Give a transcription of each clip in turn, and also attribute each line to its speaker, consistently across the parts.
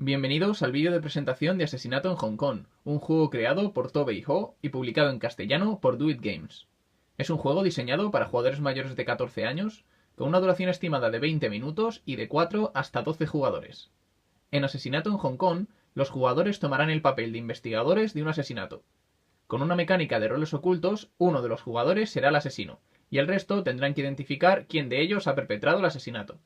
Speaker 1: Bienvenidos al vídeo de presentación de Asesinato en Hong Kong, un juego creado por Tobey Ho y publicado en castellano por Do It Games. Es un juego diseñado para jugadores mayores de 14 años, con una duración estimada de 20 minutos y de 4 hasta 12 jugadores. En Asesinato en Hong Kong, los jugadores tomarán el papel de investigadores de un asesinato. Con una mecánica de roles ocultos, uno de los jugadores será el asesino, y el resto tendrán que identificar quién de ellos ha perpetrado el asesinato.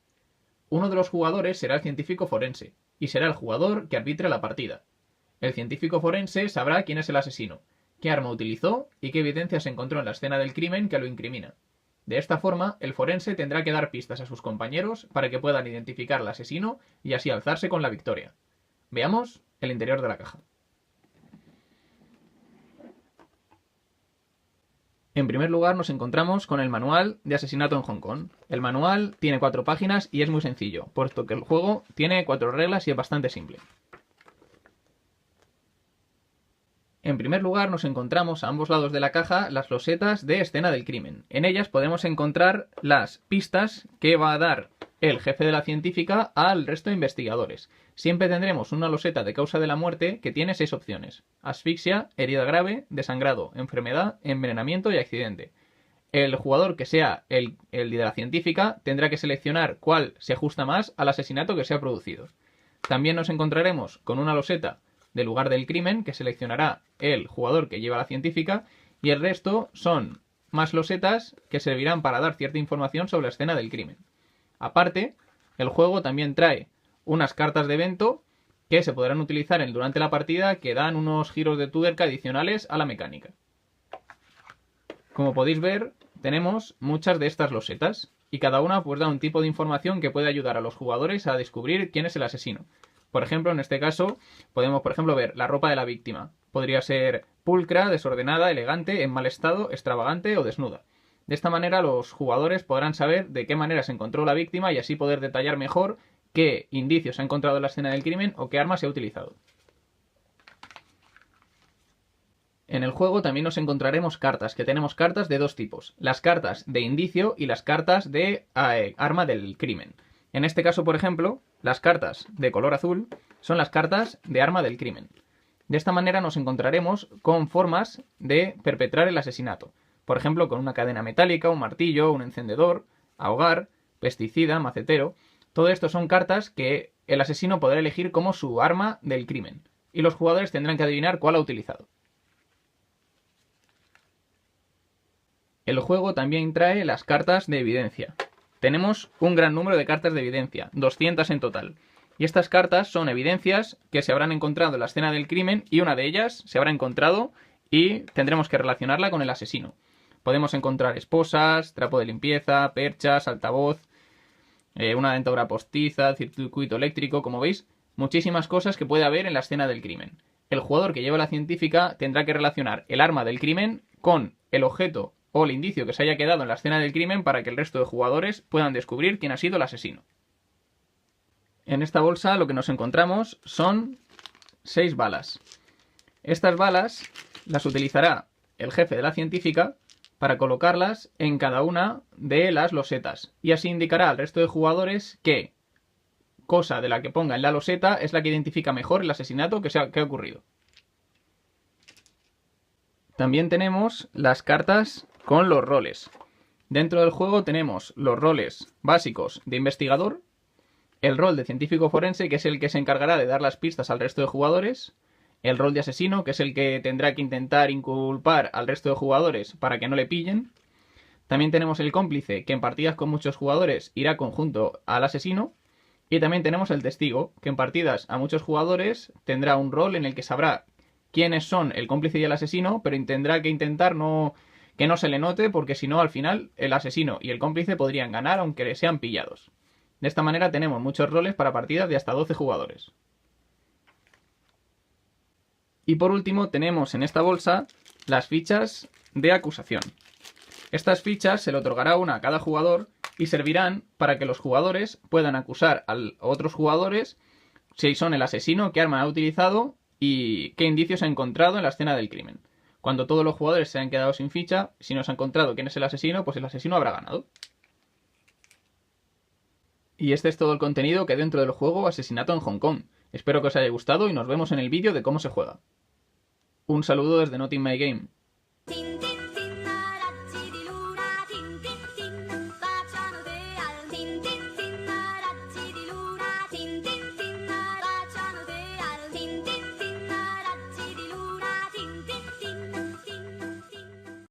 Speaker 1: Uno de los jugadores será el científico forense, y será el jugador que arbitre la partida. El científico forense sabrá quién es el asesino, qué arma utilizó y qué evidencia se encontró en la escena del crimen que lo incrimina. De esta forma, el forense tendrá que dar pistas a sus compañeros para que puedan identificar al asesino y así alzarse con la victoria. Veamos el interior de la caja. En primer lugar nos encontramos con el manual de Asesinato en Hong Kong. El manual tiene 4 páginas y es muy sencillo, puesto que el juego tiene 4 reglas y es bastante simple. En primer lugar nos encontramos a ambos lados de la caja las losetas de escena del crimen. En ellas podemos encontrar las pistas que va a dar el jefe de la científica al resto de investigadores. Siempre tendremos una loseta de causa de la muerte que tiene 6 opciones: asfixia, herida grave, desangrado, enfermedad, envenenamiento y accidente. El jugador que sea el de la científica tendrá que seleccionar cuál se ajusta más al asesinato que se ha producido. También nos encontraremos con una loseta del lugar del crimen que seleccionará el jugador que lleva a la científica, y el resto son más losetas que servirán para dar cierta información sobre la escena del crimen. Aparte, el juego también trae unas cartas de evento que se podrán utilizar durante la partida, que dan unos giros de tuerca adicionales a la mecánica. Como podéis ver, tenemos muchas de estas losetas y cada una pues da un tipo de información que puede ayudar a los jugadores a descubrir quién es el asesino. Por ejemplo, en este caso, podemos ver la ropa de la víctima. Podría ser pulcra, desordenada, elegante, en mal estado, extravagante o desnuda. De esta manera los jugadores podrán saber de qué manera se encontró la víctima y así poder detallar mejor qué indicios ha encontrado en la escena del crimen o qué arma se ha utilizado. En el juego también nos encontraremos cartas, que tenemos cartas de 2 tipos: las cartas de indicio y las cartas de arma del crimen. En este caso, por ejemplo, las cartas de color azul son las cartas de arma del crimen. De esta manera nos encontraremos con formas de perpetrar el asesinato. Por ejemplo, con una cadena metálica, un martillo, un encendedor, ahogar, pesticida, macetero. Todo esto son cartas que el asesino podrá elegir como su arma del crimen, y los jugadores tendrán que adivinar cuál ha utilizado. El juego también trae las cartas de evidencia. Tenemos un gran número de cartas de evidencia, 200 en total. Y estas cartas son evidencias que se habrán encontrado en la escena del crimen, y una de ellas se habrá encontrado y tendremos que relacionarla con el asesino. Podemos encontrar esposas, trapo de limpieza, perchas, altavoz, una dentadura postiza, circuito eléctrico, como veis, muchísimas cosas que puede haber en la escena del crimen. El jugador que lleva la científica tendrá que relacionar el arma del crimen con el objeto o el indicio que se haya quedado en la escena del crimen para que el resto de jugadores puedan descubrir quién ha sido el asesino. En esta bolsa lo que nos encontramos son 6 balas. Estas balas las utilizará el jefe de la científica para colocarlas en cada una de las losetas, y así indicará al resto de jugadores qué cosa de la que ponga en la loseta es la que identifica mejor el asesinato que ha ocurrido. También tenemos las cartas con los roles. Dentro del juego tenemos los roles básicos de investigador, el rol de científico forense, que es el que se encargará de dar las pistas al resto de jugadores, el rol de asesino, que es el que tendrá que intentar inculpar al resto de jugadores para que no le pillen. También tenemos el cómplice, que en partidas con muchos jugadores irá conjunto al asesino. Y también tenemos el testigo, que en partidas a muchos jugadores tendrá un rol en el que sabrá quiénes son el cómplice y el asesino, pero tendrá que intentar que no se le note, porque si no, al final el asesino y el cómplice podrían ganar aunque sean pillados. De esta manera tenemos muchos roles para partidas de hasta 12 jugadores. Y por último tenemos en esta bolsa las fichas de acusación. Estas fichas se le otorgará una a cada jugador y servirán para que los jugadores puedan acusar a otros jugadores si son el asesino, qué arma ha utilizado y qué indicios ha encontrado en la escena del crimen. Cuando todos los jugadores se han quedado sin ficha, si no se ha encontrado quién es el asesino, pues el asesino habrá ganado. Y este es todo el contenido que hay dentro del juego Asesinato en Hong Kong. Espero que os haya gustado y nos vemos en el vídeo de cómo se juega. Un saludo desde Not In My Game.